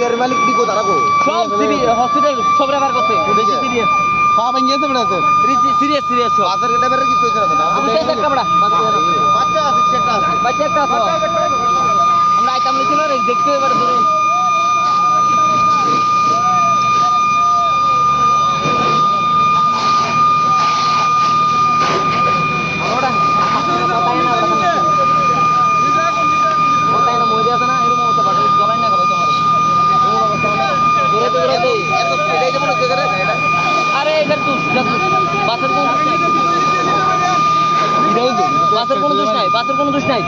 গাড়ির মালিক দিকো তারা কো সব হসপিটাল সব রেফার করছে বেশি সিরিয়াস পা ভেঙে গেছে বেড়াতে সিরিয়াস সিরিয়াস সব বাসের ড্রাইভারের কি হইছে না আমি সেই একটা বড়া বাচ্চা আছে একটা আছে বাচ্চা একটা আছে আমরা আইতাম লিখি না রে দেখতে এবার ধরে আমরা কথাই না কথাই না মই দিয়াছ না এরকম অবস্থা বাড়ি চলাই না খাবে তোমার দৌড়াতে দৌড়াতে এত স্পিডে যেমন হচ্ছে করে গাড়িটা আরে এটার তো বাসের কোনো দোষ নাই বাসের কোনো দোষ নাই বাসের কোনো দোষ নাই